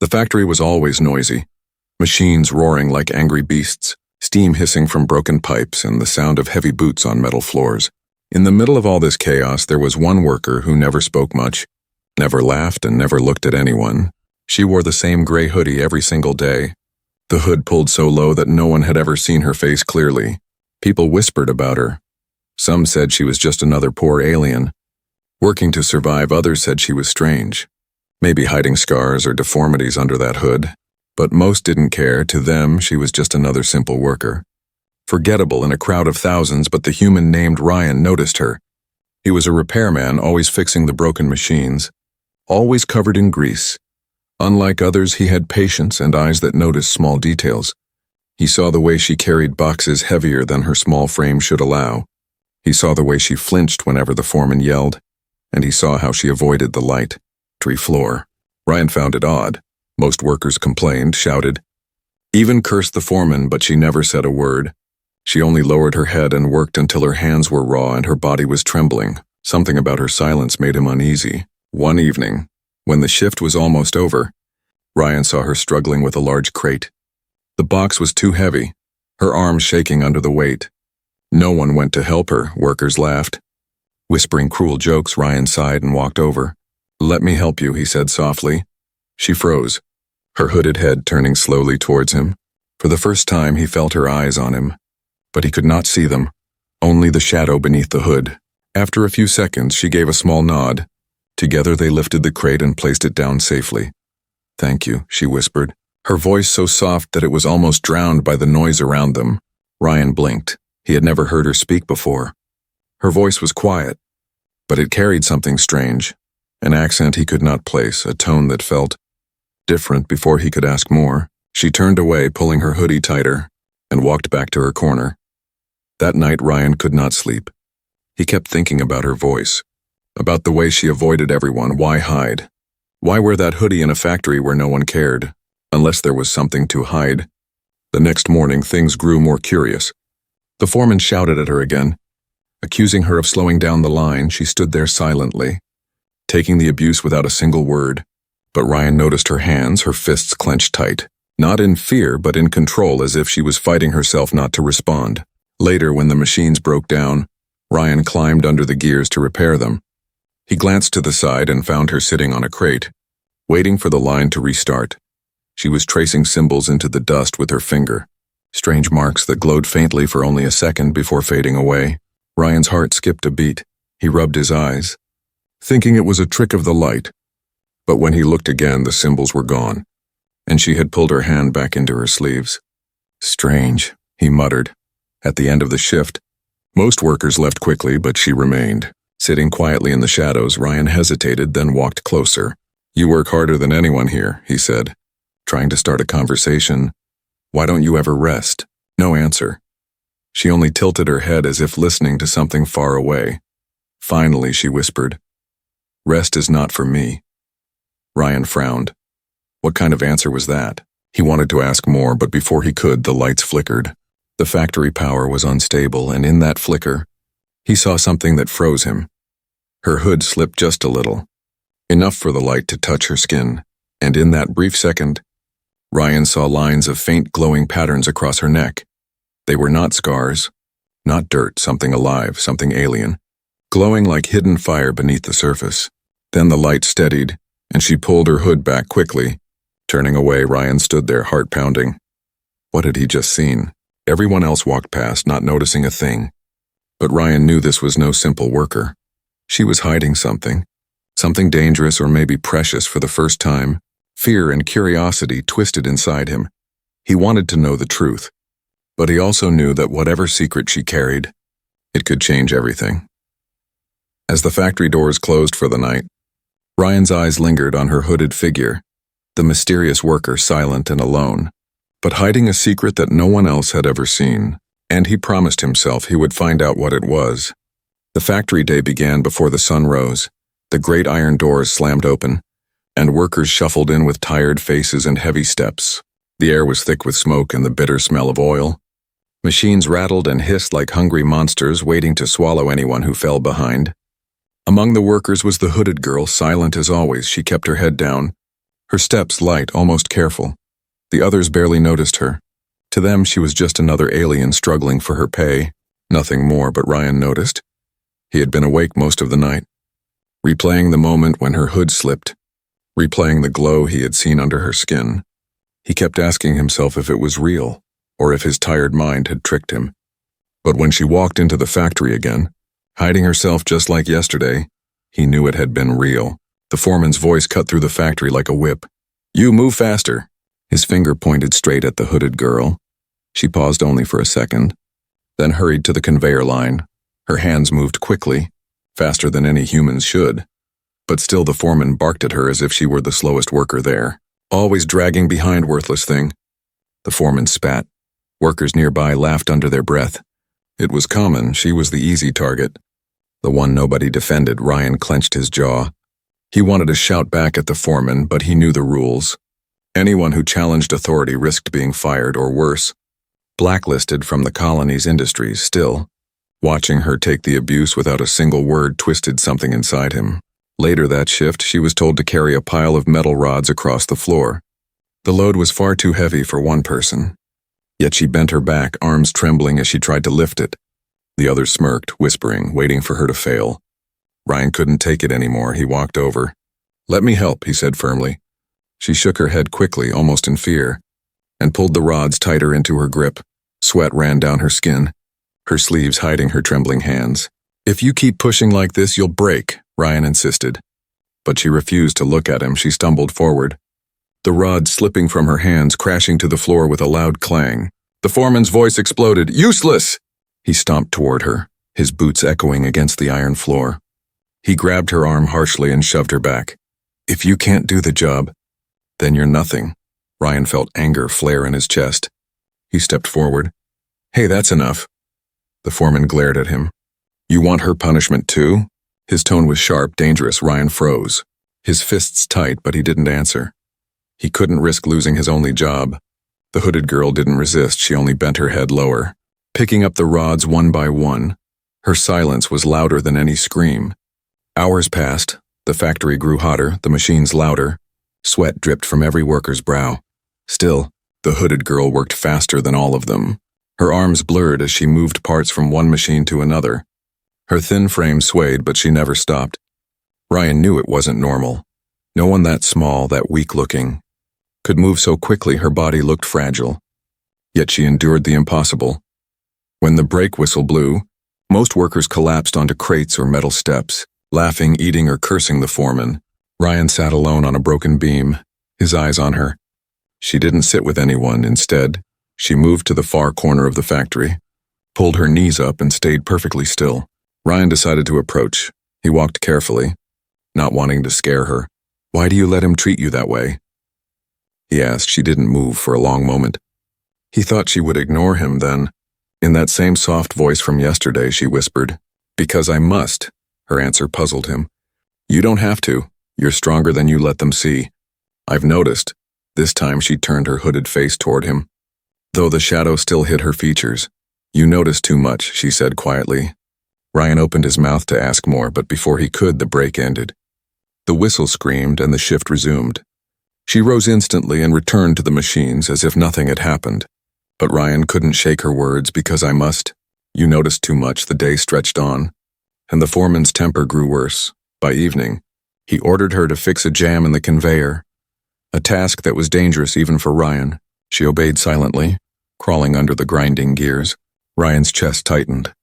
The factory was always noisy, machines roaring like angry beasts, steam hissing from broken pipes, and the sound of heavy boots on metal floors. In the middle of all this chaos, there was one worker who never spoke much, never laughed, and never looked at anyone. She wore the same gray hoodie every single day, the hood pulled so low that no one had ever seen her face clearly. People whispered about her. Some said she was just another poor alien, working to survive. Others said she was strange, maybe hiding scars or deformities under that hood. But most didn't care. To them, she was just another simple worker. Forgettable in a crowd of thousands, but the human named Ryan noticed her. He was a repairman, always fixing the broken machines, always covered in grease. Unlike others, he had patience and eyes that noticed small details. He saw the way she carried boxes heavier than her small frame should allow. He saw the way she flinched whenever the foreman yelled, and he saw how she avoided the light. Floor. Ryan found it odd. Most workers complained, shouted, even cursed the foreman, but she never said a word. She only lowered her head and worked until her hands were raw and her body was trembling. Something about her silence made him uneasy. One evening, when the shift was almost over, Ryan saw her struggling with a large crate. The box was too heavy, her arms shaking under the weight. No one went to help her. Workers laughed. Whispering cruel jokes, Ryan sighed and walked over. "Let me help you," he said softly. She froze, her hooded head turning slowly towards him. For the first time, he felt her eyes on him, but he could not see them, only the shadow beneath the hood. After a few seconds, she gave a small nod. Together they lifted the crate and placed it down safely. "Thank you," she whispered, her voice so soft that it was almost drowned by the noise around them. Ryan blinked. He had never heard her speak before. Her voice was quiet, but it carried something strange, an accent he could not place, a tone that felt different. Before he could ask more, she turned away, pulling her hoodie tighter, and walked back to her corner. That night, Ryan could not sleep. He kept thinking about her voice, about the way she avoided everyone. Why hide? Why wear that hoodie in a factory where no one cared, unless there was something to hide? The next morning, things grew more curious. The foreman shouted at her again, accusing her of slowing down the line. She stood there silently, taking the abuse without a single word. But Ryan noticed her hands, her fists clenched tight, not in fear but in control, as if she was fighting herself not to respond. Later, when the machines broke down, Ryan climbed under the gears to repair them. He glanced to the side and found her sitting on a crate, waiting for the line to restart. She was tracing symbols into the dust with her finger, strange marks that glowed faintly for only a second before fading away. Ryan's heart skipped a beat. He rubbed his eyes, thinking it was a trick of the light. But when he looked again, the symbols were gone, and she had pulled her hand back into her sleeves. "Strange," he muttered. At the end of the shift, most workers left quickly, but she remained. Sitting quietly in the shadows, Ryan hesitated, then walked closer. "You work harder than anyone here," he said, trying to start a conversation. "Why don't you ever rest?" No answer. She only tilted her head as if listening to something far away. Finally, she whispered, "Rest is not for me." Ryan frowned. What kind of answer was that? He wanted to ask more, but before he could, the lights flickered. The factory power was unstable, and in that flicker, he saw something that froze him. Her hood slipped just a little, enough for the light to touch her skin, and in that brief second, Ryan saw lines of faint glowing patterns across her neck. They were not scars, not dirt, something alive, something alien, glowing like hidden fire beneath the surface. Then the light steadied, and she pulled her hood back quickly. Turning away, Ryan stood there, heart pounding. What had he just seen? Everyone else walked past, not noticing a thing. But Ryan knew this was no simple worker. She was hiding something dangerous or maybe precious. For the first time, fear and curiosity twisted inside him. He wanted to know the truth, but he also knew that whatever secret she carried, it could change everything. As the factory doors closed for the night, Ryan's eyes lingered on her hooded figure, the mysterious worker, silent and alone, but hiding a secret that no one else had ever seen. And he promised himself he would find out what it was. The factory day began before the sun rose. The great iron doors slammed open, and workers shuffled in with tired faces and heavy steps. The air was thick with smoke and the bitter smell of oil. Machines rattled and hissed like hungry monsters waiting to swallow anyone who fell behind. Among the workers was the hooded girl, silent as always. She kept her head down, Her steps light, almost careful. The others barely noticed her. To them, she was just another alien struggling for her pay. Nothing more, but Ryan noticed. He had been awake most of the night, replaying the moment when her hood slipped, replaying the glow he had seen under her skin. He kept asking himself if it was real, or if his tired mind had tricked him. But when she walked into the factory again, hiding herself just like yesterday, he knew it had been real. The foreman's voice cut through the factory like a whip. "You move faster." His finger pointed straight at the hooded girl. She paused only for a second, then hurried to the conveyor line. Her hands moved quickly, faster than any humans should. But still the foreman barked at her as if she were the slowest worker there. "Always dragging behind, worthless thing." The foreman spat. Workers nearby laughed under their breath. It was common, she was the easy target. The one nobody defended. Ryan clenched his jaw. He wanted to shout back at the foreman, but he knew the rules. Anyone who challenged authority risked being fired or worse, blacklisted from the colony's industries. Still, watching her take the abuse without a single word twisted something inside him. Later that shift, she was told to carry a pile of metal rods across the floor. The load was far too heavy for one person. Yet she bent her back, arms trembling as she tried to lift it. The others smirked, whispering, waiting for her to fail. Ryan couldn't take it anymore. He walked over. "Let me help," he said firmly. She shook her head quickly, almost in fear, and pulled the rods tighter into her grip. Sweat ran down her skin, her sleeves hiding her trembling hands. "If you keep pushing like this, you'll break," Ryan insisted. But she refused to look at him. She stumbled forward, the rod slipping from her hands, crashing to the floor with a loud clang. The foreman's voice exploded. "Useless!" He stomped toward her, his boots echoing against the iron floor. He grabbed her arm harshly and shoved her back. "If you can't do the job, then you're nothing." Ryan felt anger flare in his chest. He stepped forward. "Hey, that's enough." The foreman glared at him. "You want her punishment too?" His tone was sharp, dangerous. Ryan froze, his fists tight, but he didn't answer. He couldn't risk losing his only job. The hooded girl didn't resist. She only bent her head lower, picking up the rods one by one. Her silence was louder than any scream. Hours passed. The factory grew hotter, the machines louder. Sweat dripped from every worker's brow. Still, the hooded girl worked faster than all of them. Her arms blurred as she moved parts from one machine to another. Her thin frame swayed, but she never stopped. Ryan knew it wasn't normal. No one that small, that weak-looking, could move so quickly. Her body looked fragile. Yet she endured the impossible. When the brake whistle blew, most workers collapsed onto crates or metal steps, laughing, eating, or cursing the foreman. Ryan sat alone on a broken beam, his eyes on her. She didn't sit with anyone. Instead, she moved to the far corner of the factory, pulled her knees up, and stayed perfectly still. Ryan decided to approach. He walked carefully, not wanting to scare her. "Why do you let him treat you that way?" he asked. She didn't move for a long moment. He thought she would ignore him then. In that same soft voice from yesterday, she whispered, "Because I must." Her answer puzzled him. "You don't have to. You're stronger than you let them see. I've noticed." This time she turned her hooded face toward him, though the shadow still hid her features. "You notice too much," she said quietly. Ryan opened his mouth to ask more, but before he could, the break ended. The whistle screamed and the shift resumed. She rose instantly and returned to the machines as if nothing had happened. But Ryan couldn't shake her words. "Because I must. You noticed too much." The day stretched on, and the foreman's temper grew worse. By evening, he ordered her to fix a jam in the conveyor, a task that was dangerous even for Ryan. She obeyed silently, crawling under the grinding gears. Ryan's chest tightened.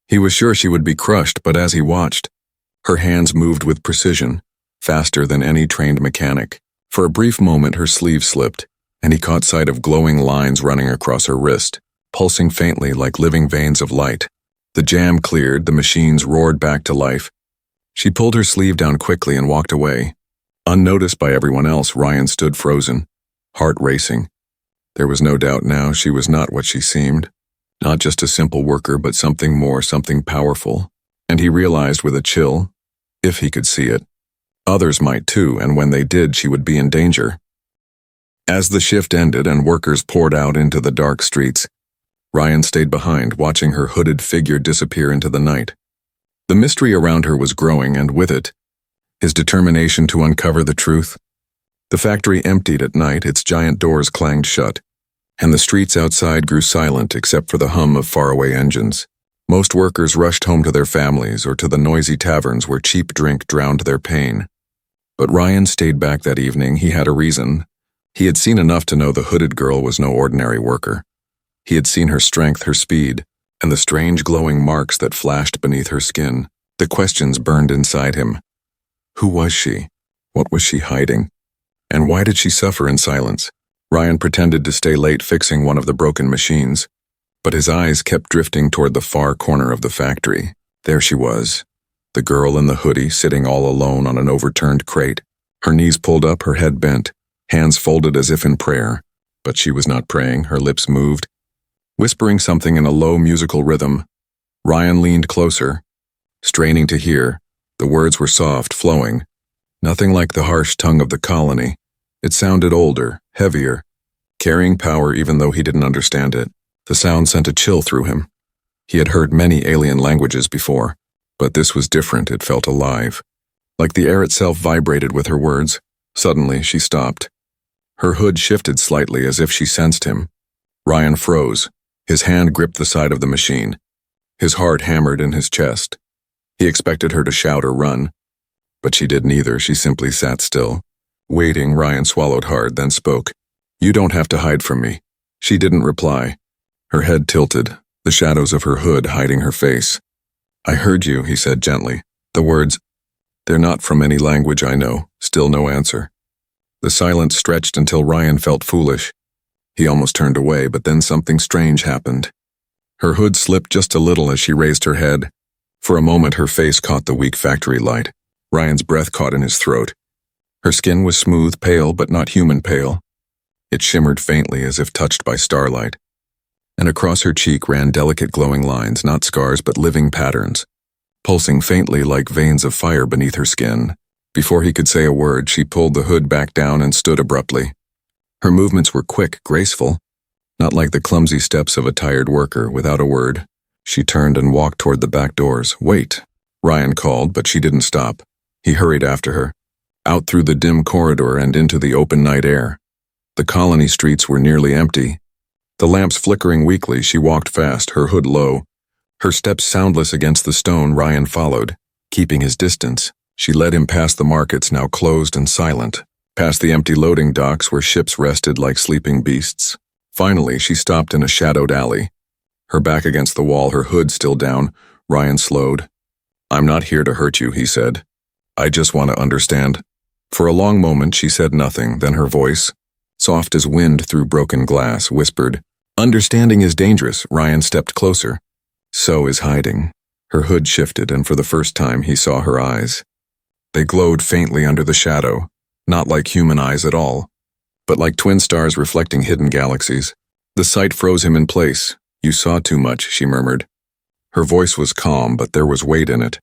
He was sure she would be crushed, but as he watched, her hands moved with precision, faster than any trained mechanic. For a brief moment, her sleeve slipped, and he caught sight of glowing lines running across her wrist, pulsing faintly like living veins of light. The jam cleared, the machines roared back to life. She pulled her sleeve down quickly and walked away. Unnoticed by everyone else, Ryan stood frozen, heart racing. There was no doubt now she was not what she seemed. Not just a simple worker, but something more, something powerful. And he realized with a chill, if he could see it, others might too, and when they did, she would be in danger. As the shift ended and workers poured out into the dark streets, Ryan stayed behind, watching her hooded figure disappear into the night. The mystery around her was growing, and with it, his determination to uncover the truth. The factory emptied at night, its giant doors clanged shut, and the streets outside grew silent except for the hum of faraway engines. Most workers rushed home to their families or to the noisy taverns where cheap drink drowned their pain. But Ryan stayed back that evening. He had a reason. He had seen enough to know the hooded girl was no ordinary worker. He had seen her strength, her speed, and the strange glowing marks that flashed beneath her skin. The questions burned inside him. Who was she? What was she hiding? And why did she suffer in silence? Ryan pretended to stay late fixing one of the broken machines, but his eyes kept drifting toward the far corner of the factory. There she was, the girl in the hoodie sitting all alone on an overturned crate, her knees pulled up, her head bent, hands folded as if in prayer. But she was not praying, her lips moved, whispering something in a low musical rhythm. Ryan leaned closer, straining to hear. The words were soft, flowing, nothing like the harsh tongue of the colony. It sounded older, heavier, carrying power even though he didn't understand it. The sound sent a chill through him. He had heard many alien languages before, but this was different. It felt alive. Like the air itself vibrated with her words. Suddenly, she stopped. Her hood shifted slightly as if she sensed him. Ryan froze. His hand gripped the side of the machine. His heart hammered in his chest. He expected her to shout or run, but she did neither. She simply sat still. Waiting, Ryan swallowed hard, then spoke. "You don't have to hide from me." She didn't reply. Her head tilted, the shadows of her hood hiding her face. "I heard you," he said gently. The words, "They're not from any language I know." Still no answer. The silence stretched until Ryan felt foolish. He almost turned away, but then something strange happened. Her hood slipped just a little as she raised her head. For a moment, her face caught the weak factory light. Ryan's breath caught in his throat. Her skin was smooth, pale, but not human pale. It shimmered faintly as if touched by starlight. And across her cheek ran delicate glowing lines, not scars but living patterns, pulsing faintly like veins of fire beneath her skin. Before he could say a word, she pulled the hood back down and stood abruptly. Her movements were quick, graceful, not like the clumsy steps of a tired worker. Without a word, she turned and walked toward the back doors. "Wait," Ryan called, but she didn't stop. He hurried after her, out through the dim corridor and into the open night air. The colony streets were nearly empty. The lamps flickering weakly, she walked fast, her hood low, her steps soundless against the stone. Ryan followed, keeping his distance. She led him past the markets, now closed and silent, past the empty loading docks where ships rested like sleeping beasts. Finally, she stopped in a shadowed alley, her back against the wall, her hood still down. Ryan slowed. "I'm not here to hurt you," he said. "I just want to understand." For a long moment, she said nothing, then her voice, soft as wind through broken glass, whispered, "Understanding is dangerous." Ryan stepped closer. "So is hiding." Her hood shifted, and for the first time he saw her eyes. They glowed faintly under the shadow, not like human eyes at all, but like twin stars reflecting hidden galaxies. The sight froze him in place. "You saw too much," she murmured. Her voice was calm, but there was weight in it.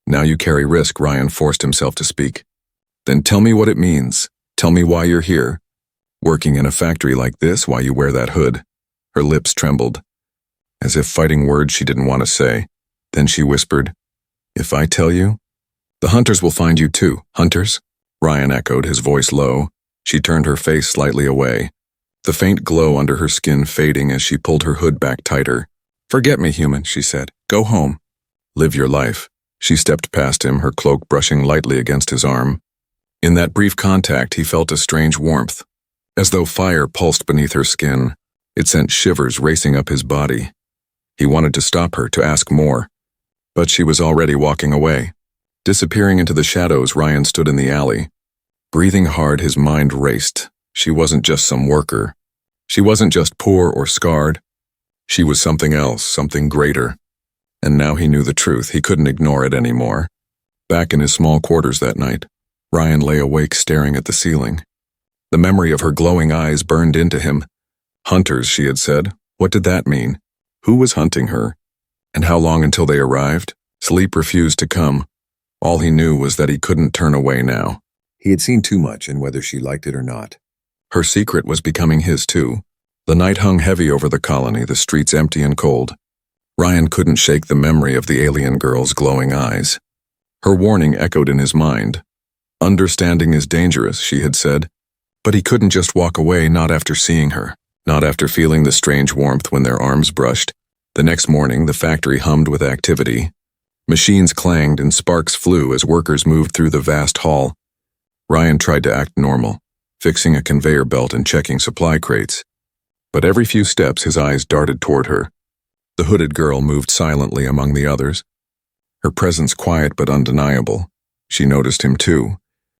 "Now you carry risk," Ryan forced himself to speak. "Then tell me what it means. Tell me why you're here. Working in a factory like this, why you wear that hood." Her lips trembled, as if fighting words she didn't want to say. Then she whispered, "If I tell you, the hunters will find you too." "Hunters?" Ryan echoed, his voice low. She turned her face slightly away, the faint glow under her skin fading as she pulled her hood back tighter. "Forget me, human," she said. "Go home. Live your life." She stepped past him, her cloak brushing lightly against his arm. In that brief contact, he felt a strange warmth, as though fire pulsed beneath her skin. It sent shivers racing up his body. He wanted to stop her, to ask more, but she was already walking away. Disappearing into the shadows, Ryan stood in the alley. Breathing hard, his mind raced. She wasn't just some worker. She wasn't just poor or scarred. She was something else, something greater. And now he knew the truth. He couldn't ignore it anymore. Back in his small quarters that night, Ryan lay awake staring at the ceiling. The memory of her glowing eyes burned into him. Hunters, she had said. What did that mean? Who was hunting her? And how long until they arrived? Sleep refused to come. All he knew was that he couldn't turn away now. He had seen too much, and whether she liked it or not. Her secret was becoming his too. The night hung heavy over the colony, the streets empty and cold. Ryan couldn't shake the memory of the alien girl's glowing eyes. Her warning echoed in his mind. Understanding is dangerous, she had said. But he couldn't just walk away, not after seeing her, not after feeling the strange warmth when their arms brushed. The next morning, the factory hummed with activity. Machines clanged and sparks flew as workers moved through the vast hall. Ryan tried to act normal, fixing a conveyor belt and checking supply crates. But every few steps his eyes darted toward her. The hooded girl moved silently among the others. Her presence quiet but undeniable. She noticed him too.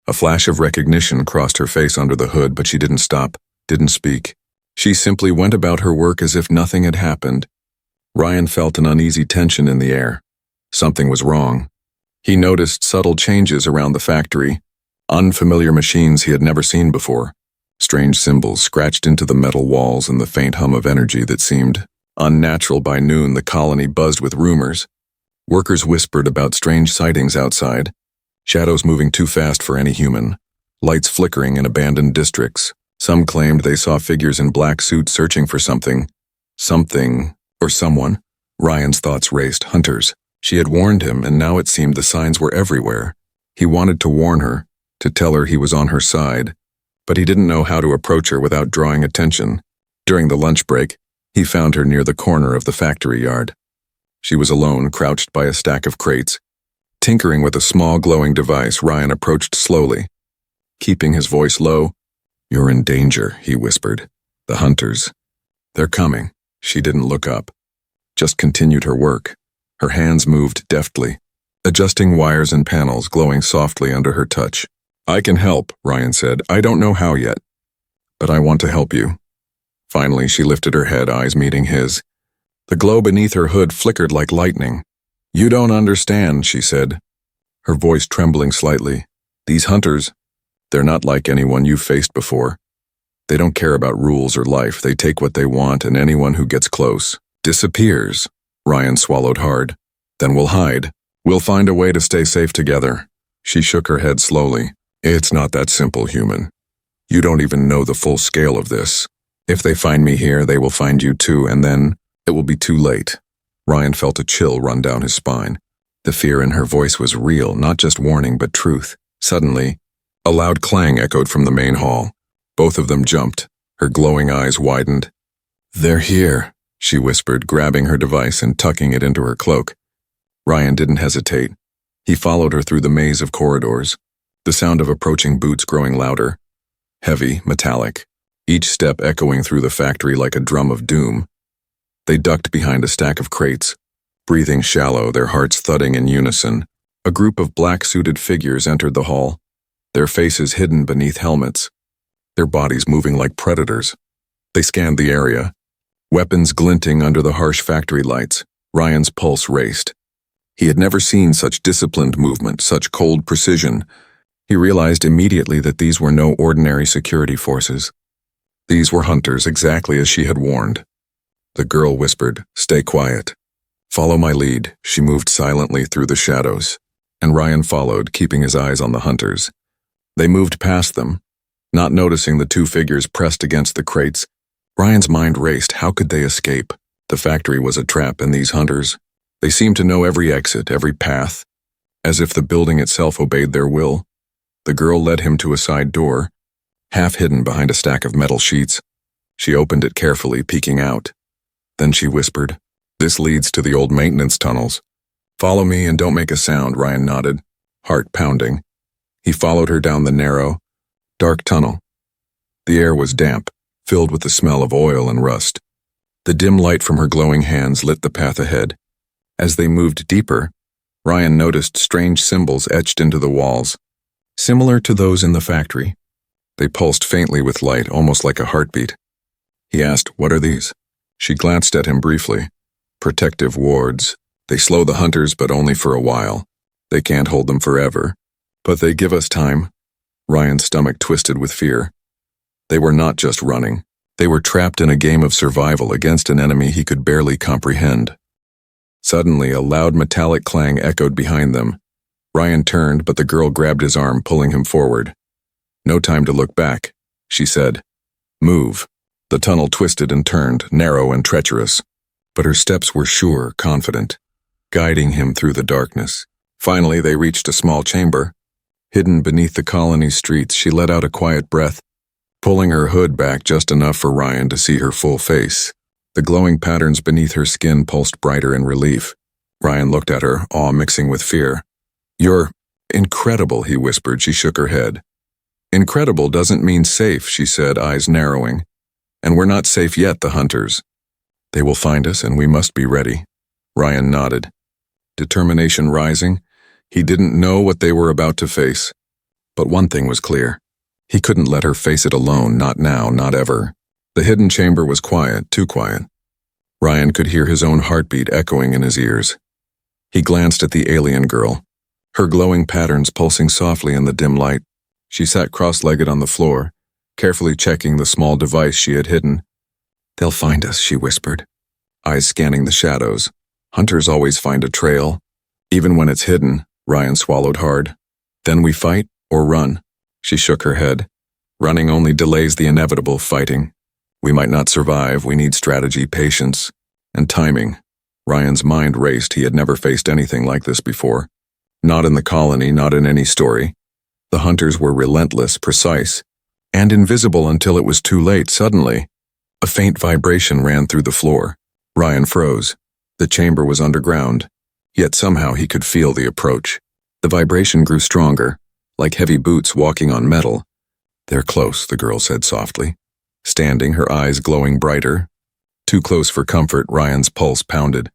A flash of recognition crossed her face under the hood, but she didn't stop, didn't speak. She simply went about her work as if nothing had happened. Ryan felt an uneasy tension in the air. Something was wrong. He noticed subtle changes around the factory, unfamiliar machines he had never seen before, strange symbols scratched into the metal walls, and the faint hum of energy that seemed unnatural. By noon, the colony buzzed with rumors. Workers whispered about strange sightings outside, shadows moving too fast for any human, lights flickering in abandoned districts. Some claimed they saw figures in black suits searching for something or someone. Ryan's thoughts raced. Hunters. She had warned him, and now it seemed the signs were everywhere. He wanted to warn her, to tell her he was on her side, but he didn't know how to approach her without drawing attention. During the lunch break, he found her near the corner of the factory yard. She was alone, crouched by a stack of crates. Tinkering with a small glowing device, Ryan approached slowly. Keeping his voice low, "You're in danger," he whispered. "The hunters. They're coming." She didn't look up, just continued her work. Her hands moved deftly, adjusting wires and panels, glowing softly under her touch. "I can help," Ryan said. "I don't know how yet, but I want to help you." Finally, she lifted her head, eyes meeting his. The glow beneath her hood flickered like lightning. "You don't understand," she said, her voice trembling slightly. "These hunters, they're not like anyone you've faced before. They don't care about rules or life. They take what they want, and anyone who gets close disappears." Ryan swallowed hard. "Then we'll hide. We'll find a way to stay safe together." She shook her head slowly. "It's not that simple, human. You don't even know the full scale of this. If they find me here, they will find you too, and then it will be too late." Ryan felt a chill run down his spine. The fear in her voice was real, not just warning, but truth. Suddenly, a loud clang echoed from the main hall. Both of them jumped. Her glowing eyes widened. "They're here," she whispered, grabbing her device and tucking it into her cloak. Ryan didn't hesitate. He followed her through the maze of corridors, the sound of approaching boots growing louder, heavy, metallic, each step echoing through the factory like a drum of doom. They ducked behind a stack of crates, breathing shallow, their hearts thudding in unison. A group of black-suited figures entered the hall, their faces hidden beneath helmets, their bodies moving like predators. They scanned the area, weapons glinting under the harsh factory lights. Ryan's pulse raced. He had never seen such disciplined movement, such cold precision. He realized immediately that these were no ordinary security forces. These were hunters, exactly as she had warned. The girl whispered, "Stay quiet. Follow my lead." She moved silently through the shadows, and Ryan followed, keeping his eyes on the hunters. They moved past them, not noticing the two figures pressed against the crates. Ryan's mind raced. How could they escape? The factory was a trap, and these hunters, they seemed to know every exit, every path, as if the building itself obeyed their will. The girl led him to a side door, half hidden behind a stack of metal sheets. She opened it carefully, peeking out. Then she whispered, "This leads to the old maintenance tunnels. Follow me and don't make a sound." Ryan nodded, heart pounding. He followed her down the narrow, dark tunnel. The air was damp, filled with the smell of oil and rust. The dim light from her glowing hands lit the path ahead. As they moved deeper, Ryan noticed strange symbols etched into the walls, similar to those in the factory. They pulsed faintly with light, almost like a heartbeat. He asked, "What are these?" She glanced at him briefly. "Protective wards. They slow the hunters, but only for a while. They can't hold them forever. But they give us time." Ryan's stomach twisted with fear. They were not just running. They were trapped in a game of survival against an enemy he could barely comprehend. Suddenly, a loud metallic clang echoed behind them. Ryan turned, but the girl grabbed his arm, pulling him forward. "No time to look back," she said. "Move." The tunnel twisted and turned, narrow and treacherous, but her steps were sure, confident, guiding him through the darkness. Finally, they reached a small chamber. Hidden beneath the colony's streets, she let out a quiet breath. pulling her hood back just enough for Ryan to see her full face. The glowing patterns beneath her skin pulsed brighter in relief. Ryan looked at her, awe mixing with fear. "You're incredible," he whispered. She shook her head. "Incredible doesn't mean safe," she said, eyes narrowing. "And we're not safe yet, the hunters. They will find us, and we must be ready." Ryan nodded, determination rising. He didn't know what they were about to face. But one thing was clear. He couldn't let her face it alone, not now, not ever. The hidden chamber was quiet, too quiet. Ryan could hear his own heartbeat echoing in his ears. He glanced at the alien girl, her glowing patterns pulsing softly in the dim light. She sat cross-legged on the floor, carefully checking the small device she had hidden. "They'll find us," she whispered, eyes scanning the shadows. "Hunters always find a trail, even when it's hidden." Ryan swallowed hard. "Then we fight or run?" She shook her head. "Running only delays the inevitable fighting. We might not survive. We need strategy, patience, and timing." Ryan's mind raced. He had never faced anything like this before. Not in the colony, not in any story. The hunters were relentless, precise, and invisible until it was too late. Suddenly, a faint vibration ran through the floor. Ryan froze. The chamber was underground, yet somehow he could feel the approach. The vibration grew stronger, like heavy boots walking on metal. "They're close," the girl said softly, standing, her eyes glowing brighter. Too close for comfort, Ryan's pulse pounded.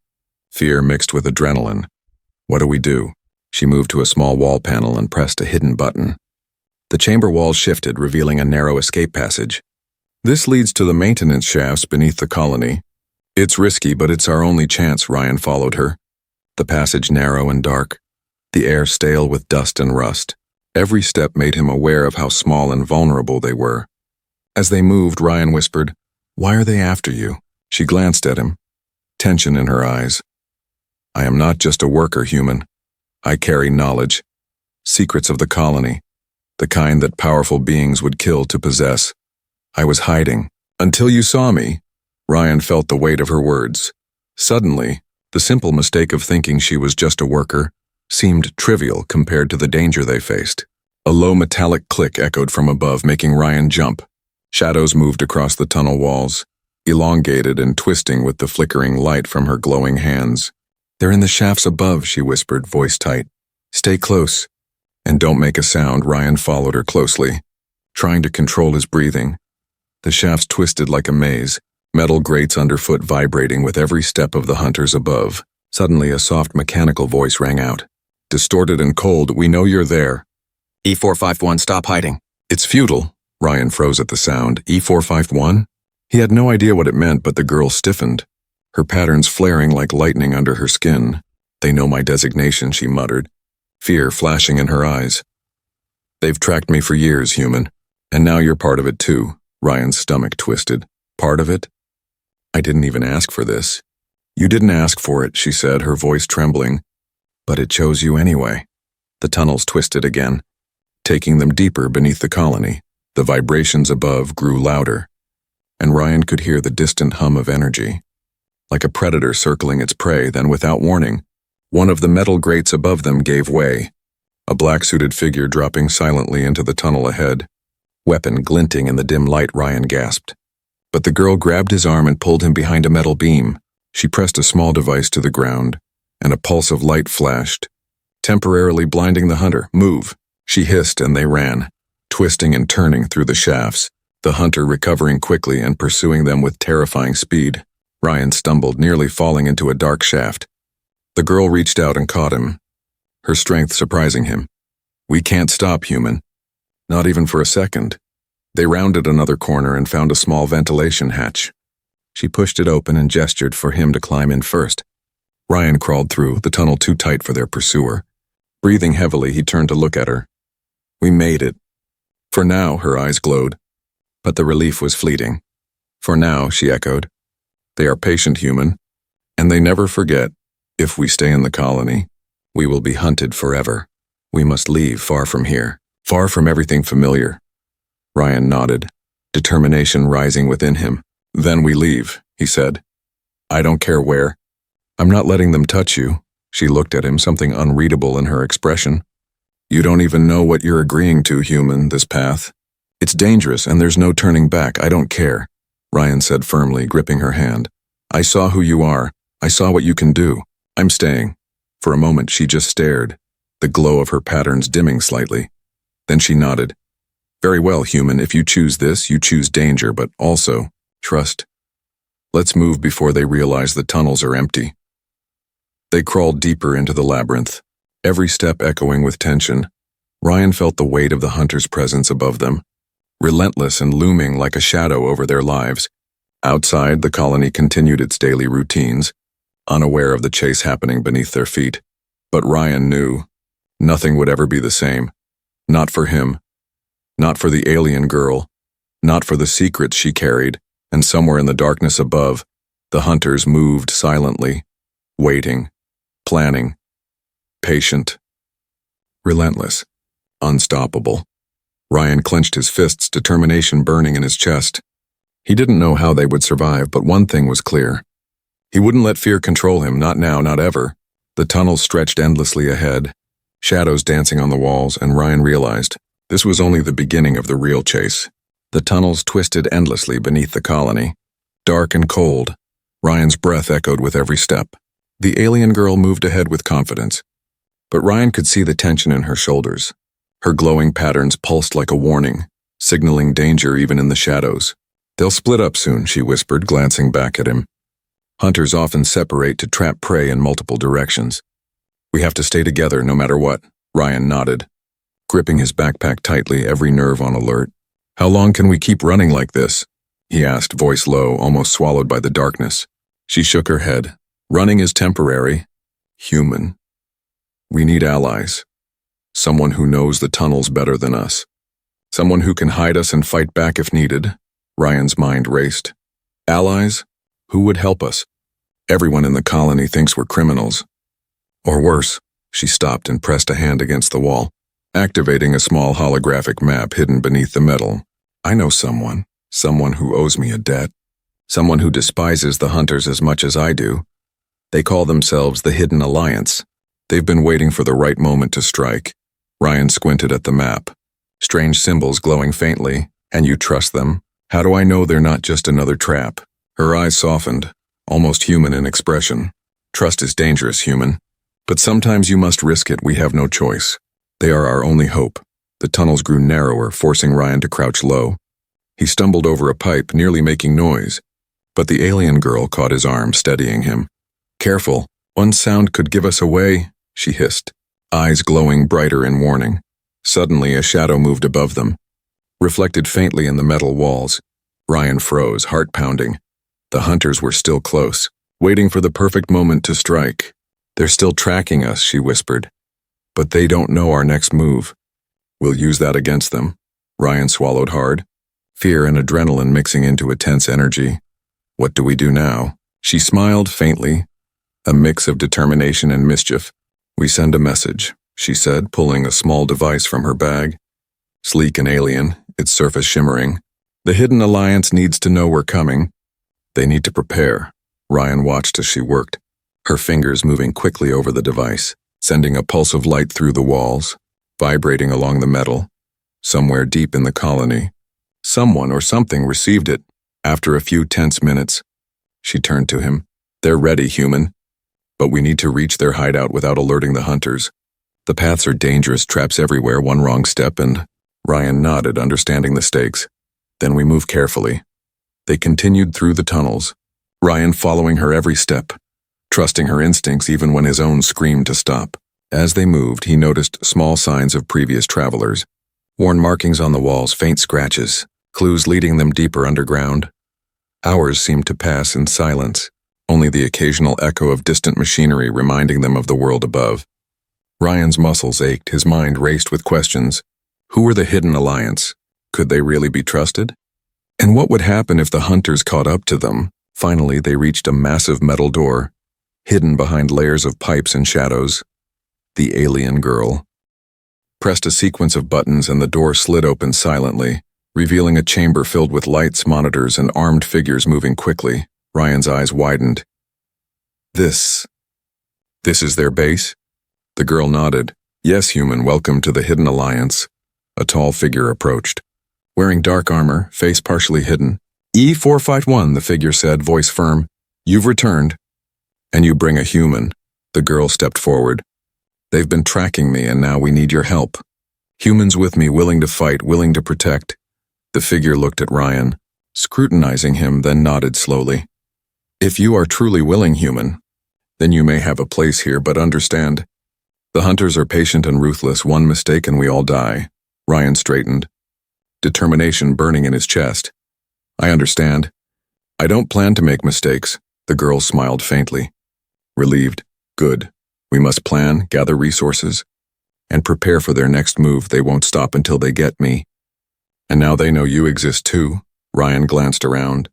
Fear mixed with adrenaline. "What do we do?" She moved to a small wall panel and pressed a hidden button. The chamber walls shifted, revealing a narrow escape passage. "This leads to the maintenance shafts beneath the colony. It's risky, but it's our only chance." Ryan followed her. The passage narrow and dark, the air stale with dust and rust. Every step made him aware of how small and vulnerable they were. As they moved, Ryan whispered, "Why are they after you?" She glanced at him, tension in her eyes. "I am not just a worker, human. I carry knowledge, secrets of the colony, the kind that powerful beings would kill to possess. I was hiding until you saw me." Ryan felt the weight of her words. Suddenly, the simple mistake of thinking she was just a worker seemed trivial compared to the danger they faced. A low metallic click echoed from above, making Ryan jump. Shadows moved across the tunnel walls, elongated and twisting with the flickering light from her glowing hands. "They're in the shafts above," she whispered, voice tight. "Stay close, and don't make a sound." Ryan followed her closely, trying to control his breathing. The shafts twisted like a maze, metal grates underfoot vibrating with every step of the hunters above. Suddenly, a soft mechanical voice rang out. Distorted and cold, "We know you're there. E451, stop hiding." "It's futile." Ryan froze at the sound. E451? He had no idea what it meant, but the girl stiffened, her patterns flaring like lightning under her skin. "They know my designation," she muttered, fear flashing in her eyes. "They've tracked me for years, human, and now you're part of it too." Ryan's stomach twisted. "Part of it? I didn't even ask for this." "You didn't ask for it," she said, her voice trembling. "But it chose you anyway." The tunnels twisted again, taking them deeper beneath the colony. The vibrations above grew louder, and Ryan could hear the distant hum of energy. Like a predator circling its prey, then without warning, one of the metal grates above them gave way, a black-suited figure dropping silently into the tunnel ahead. Weapon glinting in the dim light, Ryan gasped. But the girl grabbed his arm and pulled him behind a metal beam. She pressed a small device to the ground, and a pulse of light flashed, temporarily blinding the hunter. "Move," she hissed, and they ran, twisting and turning through the shafts, the hunter recovering quickly and pursuing them with terrifying speed. Ryan stumbled, nearly falling into a dark shaft. The girl reached out and caught him, her strength surprising him. "We can't stop, human. Not even for a second." They rounded another corner and found a small ventilation hatch. She pushed it open and gestured for him to climb in first. Ryan crawled through, the tunnel too tight for their pursuer. Breathing heavily, he turned to look at her. "We made it." "For now," her eyes glowed. But the relief was fleeting. "For now," she echoed. "They are patient, human, and they never forget. If we stay in the colony, we will be hunted forever. We must leave far from here, far from everything familiar." Ryan nodded, determination rising within him. "Then we leave," he said. "I don't care where. I'm not letting them touch you." She looked at him, something unreadable in her expression. "You don't even know what you're agreeing to, human, this path. It's dangerous and there's no turning back. I don't care, Ryan said firmly, gripping her hand. I saw who you are. I saw what you can do. I'm staying. For a moment she just stared, the glow of her patterns dimming slightly. Then she nodded. Very well, human, if you choose this, you choose danger, but also trust. Let's move before they realize the tunnels are empty. They crawled deeper into the labyrinth, every step echoing with tension. Ryan felt the weight of the hunter's presence above them, relentless and looming like a shadow over their lives. Outside, the colony continued its daily routines, unaware of the chase happening beneath their feet. But Ryan knew nothing would ever be the same. Not for him. Not for the alien girl. Not for the secrets she carried. And somewhere in the darkness above, the hunters moved silently, waiting, planning, patient, relentless, unstoppable. Ryan clenched his fists, determination burning in his chest. He didn't know how they would survive, but one thing was clear. He wouldn't let fear control him, not now, not ever. The tunnels stretched endlessly ahead, shadows dancing on the walls, and Ryan realized this was only the beginning of the real chase. The tunnels twisted endlessly beneath the colony. Dark and cold, Ryan's breath echoed with every step. The alien girl moved ahead with confidence, but Ryan could see the tension in her shoulders. Her glowing patterns pulsed like a warning, signaling danger even in the shadows. They'll split up soon, she whispered, glancing back at him. Hunters often separate to trap prey in multiple directions. We have to stay together no matter what, Ryan nodded, gripping his backpack tightly, every nerve on alert. How long can we keep running like this? He asked, voice low, almost swallowed by the darkness. She shook her head. Running is temporary. Human. We need allies. Someone who knows the tunnels better than us. Someone who can hide us and fight back if needed. Ryan's mind raced. Allies? Who would help us? Everyone in the colony thinks we're criminals. Or worse. She stopped and pressed a hand against the wall, activating a small holographic map hidden beneath the metal. I know someone who owes me a debt, someone who despises the hunters as much as I do. They call themselves the Hidden Alliance. They've been waiting for the right moment to strike. Ryan squinted at the map. Strange symbols glowing faintly. And you trust them? How do I know they're not just another trap? Her eyes softened, almost human in expression. Trust is dangerous, human. But sometimes you must risk it. We have no choice. They are our only hope. The tunnels grew narrower, forcing Ryan to crouch low. He stumbled over a pipe, nearly making noise. But the alien girl caught his arm, steadying him. Careful, one sound could give us away, she hissed, eyes glowing brighter in warning. Suddenly, a shadow moved above them, reflected faintly in the metal walls. Ryan froze, heart pounding. The hunters were still close, waiting for the perfect moment to strike. They're still tracking us, she whispered. But they don't know our next move. We'll use that against them. Ryan swallowed hard, fear and adrenaline mixing into a tense energy. What do we do now? She smiled faintly, a mix of determination and mischief. We send a message, she said, pulling a small device from her bag. Sleek and alien, its surface shimmering. The Hidden Alliance needs to know we're coming. They need to prepare. Ryan watched as she worked, her fingers moving quickly over the device, sending a pulse of light through the walls, vibrating along the metal. Somewhere deep in the colony, someone or something received it. After a few tense minutes, she turned to him. They're ready, human. But we need to reach their hideout without alerting the hunters. The paths are dangerous, traps everywhere, one wrong step, and Ryan nodded, understanding the stakes. Then we move carefully. They continued through the tunnels, Ryan following her every step, trusting her instincts even when his own screamed to stop. As they moved, he noticed small signs of previous travelers, worn markings on the walls, faint scratches, clues leading them deeper underground. Hours seemed to pass in silence, only the occasional echo of distant machinery reminding them of the world above. Ryan's muscles ached, his mind raced with questions. Who were the Hidden Alliance? Could they really be trusted? And what would happen if the hunters caught up to them? Finally, they reached a massive metal door, hidden behind layers of pipes and shadows. The alien girl pressed a sequence of buttons and the door slid open silently, revealing a chamber filled with lights, monitors, and armed figures moving quickly. Ryan's eyes widened. This is their base? The girl nodded. Yes, human, welcome to the Hidden Alliance. A tall figure approached, wearing dark armor, face partially hidden. E451, the figure said, voice firm. You've returned. And you bring a human. The girl stepped forward. They've been tracking me, and now we need your help. Humans with me, willing to fight, willing to protect. The figure looked at Ryan, scrutinizing him, then nodded slowly. If you are truly willing, human, then you may have a place here, but understand. The hunters are patient and ruthless. One mistake and we all die. Ryan straightened, determination burning in his chest. I understand. I don't plan to make mistakes. The girl smiled faintly. Relieved. Good. We must plan, gather resources, and prepare for their next move. They won't stop until they get me. And now they know you exist too. Ryan glanced around,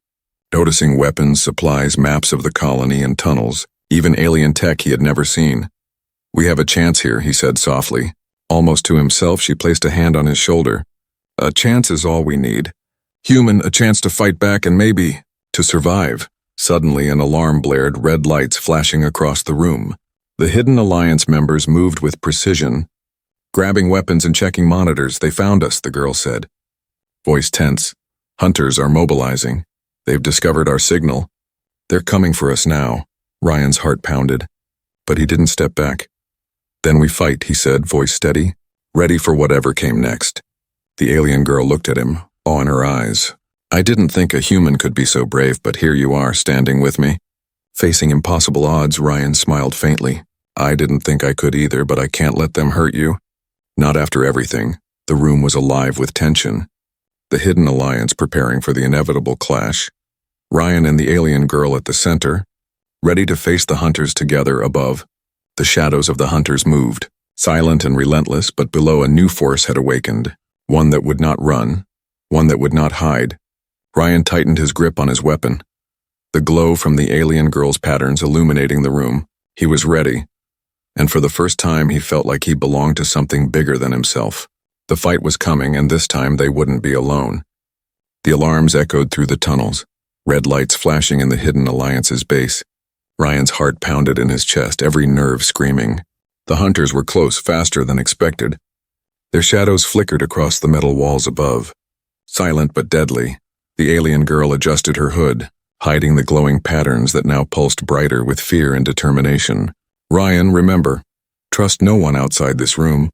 noticing weapons, supplies, maps of the colony and tunnels, even alien tech he had never seen. We have a chance here, he said softly. Almost to himself, she placed a hand on his shoulder. A chance is all we need. Human, a chance to fight back and maybe to survive. Suddenly, an alarm blared, red lights flashing across the room. The Hidden Alliance members moved with precision. Grabbing weapons and checking monitors, they found us, the girl said. Voice tense. Hunters are mobilizing. They've discovered our signal. They're coming for us now. Ryan's heart pounded, but he didn't step back. Then we fight, he said, voice steady, ready for whatever came next. The alien girl looked at him, awe in her eyes. I didn't think a human could be so brave, but here you are, standing with me. Facing impossible odds, Ryan smiled faintly. I didn't think I could either, but I can't let them hurt you. Not after everything. The room was alive with tension. The Hidden Alliance preparing for the inevitable clash. Ryan and the alien girl at the center, ready to face the hunters together above. The shadows of the hunters moved, silent and relentless, but below a new force had awakened. One that would not run, one that would not hide. Ryan tightened his grip on his weapon. The glow from the alien girl's patterns illuminating the room. He was ready. And for the first time, he felt like he belonged to something bigger than himself. The fight was coming, and this time they wouldn't be alone. The alarms echoed through the tunnels, red lights flashing in the Hidden Alliance's base. Ryan's heart pounded in his chest, every nerve screaming. The hunters were close, faster than expected. Their shadows flickered across the metal walls above. Silent but deadly, the alien girl adjusted her hood, hiding the glowing patterns that now pulsed brighter with fear and determination. Ryan, remember, trust no one outside this room.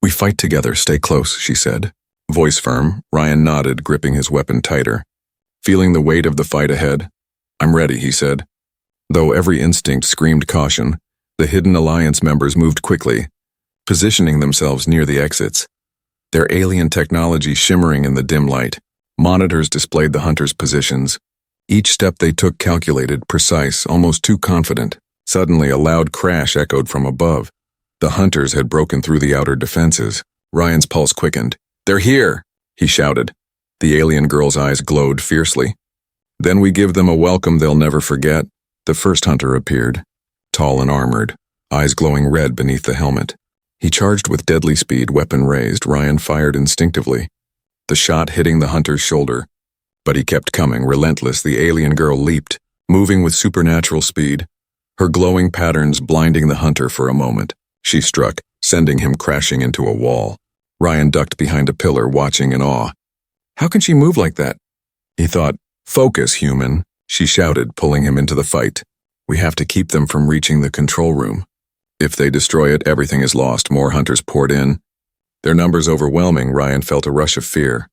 We fight together, stay close, she said. Voice firm, Ryan nodded, gripping his weapon tighter. Feeling the weight of the fight ahead? I'm ready, he said. Though every instinct screamed caution, the Hidden Alliance members moved quickly, positioning themselves near the exits. Their alien technology shimmering in the dim light. Monitors displayed the hunters' positions. Each step they took calculated, precise, almost too confident. Suddenly, a loud crash echoed from above. The hunters had broken through the outer defenses. Ryan's pulse quickened. They're here, he shouted. The alien girl's eyes glowed fiercely. Then we give them a welcome they'll never forget. The first hunter appeared, tall and armored, eyes glowing red beneath the helmet. He charged with deadly speed, weapon raised. Ryan fired instinctively, the shot hitting the hunter's shoulder. But he kept coming, relentless. The alien girl leaped, moving with supernatural speed, her glowing patterns blinding the hunter for a moment. She struck, sending him crashing into a wall. Ryan ducked behind a pillar, watching in awe. How can she move like that? He thought. Focus, human, she shouted, pulling him into the fight. We have to keep them from reaching the control room. If they destroy it, everything is lost. More hunters poured in. Their numbers overwhelming, Ryan felt a rush of fear.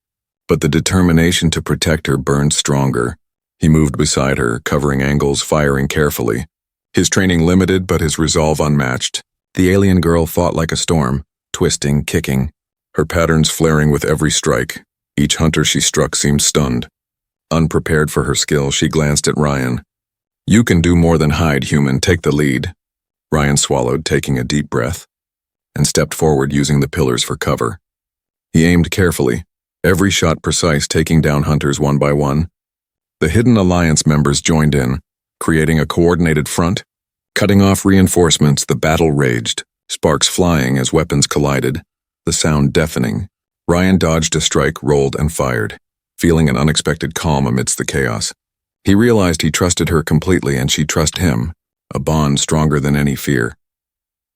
But the determination to protect her burned stronger. He moved beside her, covering angles, firing carefully. His training limited, but his resolve unmatched. The alien girl fought like a storm, twisting, kicking, her patterns flaring with every strike. Each hunter she struck seemed stunned. Unprepared for her skill, she glanced at Ryan. You can do more than hide, human. Take the lead. Ryan swallowed, taking a deep breath, and stepped forward, using the pillars for cover. He aimed carefully, every shot precise, taking down hunters one by one. The Hidden Alliance members joined in, creating a coordinated front. Cutting off reinforcements, the battle raged, sparks flying as weapons collided, the sound deafening. Ryan dodged a strike, rolled, and fired, feeling an unexpected calm amidst the chaos. He realized he trusted her completely and she trust him, a bond stronger than any fear.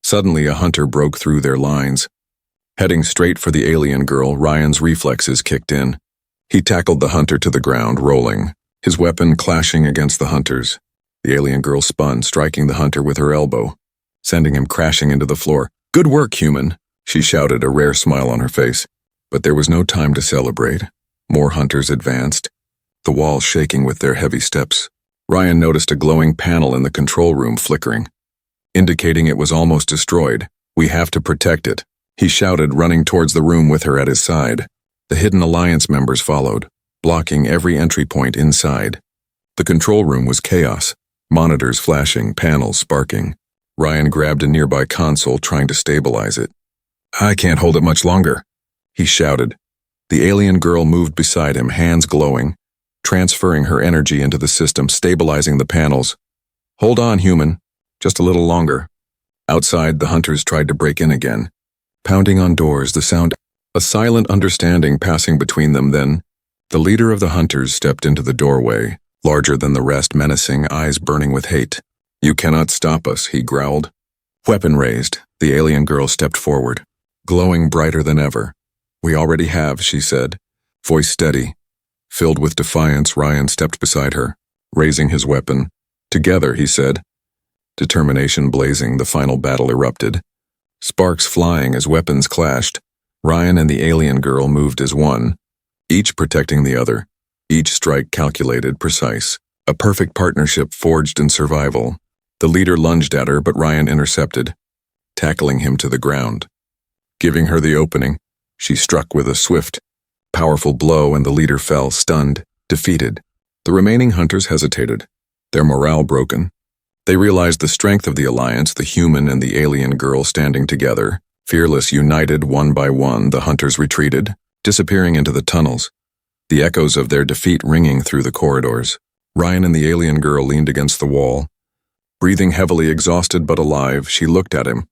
Suddenly, a hunter broke through their lines. Heading straight for the alien girl, Ryan's reflexes kicked in. He tackled the hunter to the ground, rolling, his weapon clashing against the hunter's. The alien girl spun, striking the hunter with her elbow, sending him crashing into the floor. "Good work, human," she shouted, a rare smile on her face. But there was no time to celebrate. More hunters advanced, the walls shaking with their heavy steps. Ryan noticed a glowing panel in the control room flickering, indicating it was almost destroyed. "We have to protect it," he shouted, running towards the room with her at his side. The Hidden Alliance members followed, blocking every entry point inside. The control room was chaos, monitors flashing, panels sparking. Ryan grabbed a nearby console, trying to stabilize it. "I can't hold it much longer," he shouted. The alien girl moved beside him, hands glowing, transferring her energy into the system, stabilizing the panels. "Hold on, human. Just a little longer." Outside, the hunters tried to break in again, pounding on doors, the sound, a silent understanding passing between them. Then, the leader of the hunters stepped into the doorway, larger than the rest, menacing, eyes burning with hate. "You cannot stop us," he growled. Weapon raised, the alien girl stepped forward, glowing brighter than ever. "We already have," she said, voice steady. Filled with defiance, Ryan stepped beside her, raising his weapon. "Together," he said. Determination blazing, the final battle erupted. Sparks flying as weapons clashed. Ryan and the alien girl moved as one, each protecting the other, each strike calculated, precise. A perfect partnership forged in survival. The leader lunged at her, but Ryan intercepted, tackling him to the ground. Giving her the opening, she struck with a swift, powerful blow, and the leader fell, stunned, defeated. The remaining hunters hesitated, their morale broken. They realized the strength of the alliance, the human and the alien girl standing together. Fearless, united, one by one, the hunters retreated, disappearing into the tunnels, the echoes of their defeat ringing through the corridors. Ryan and the alien girl leaned against the wall. Breathing heavily, exhausted but alive, she looked at him,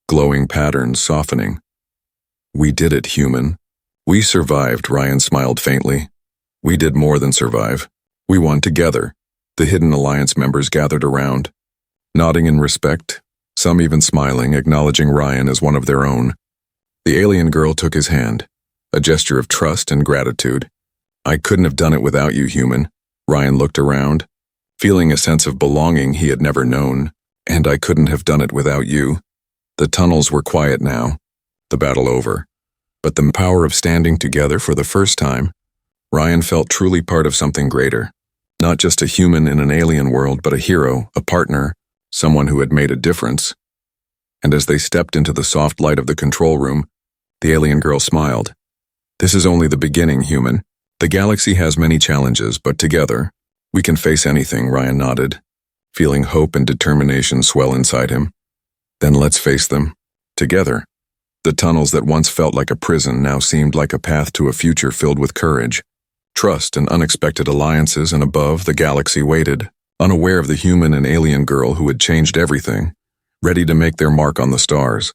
glowing patterns softening. "We did it, human. We survived," Ryan smiled faintly. "We did more than survive. We won together." The Hidden Alliance members gathered around, nodding in respect, some even smiling, acknowledging Ryan as one of their own. The alien girl took his hand, a gesture of trust and gratitude. "I couldn't have done it without you, human." Ryan looked around, feeling a sense of belonging he had never known. "And I couldn't have done it without you." The tunnels were quiet now, the battle over. But the power of standing together for the first time, Ryan felt truly part of something greater. Not just a human in an alien world, but a hero, a partner, someone who had made a difference. And as they stepped into the soft light of the control room, the alien girl smiled. "This is only the beginning, human. The galaxy has many challenges, but together, we can face anything," Ryan nodded, feeling hope and determination swell inside him. "Then let's face them, together." The tunnels that once felt like a prison now seemed like a path to a future filled with courage, trust, and unexpected alliances, and above, the galaxy waited, unaware of the human and alien girl who had changed everything, ready to make their mark on the stars.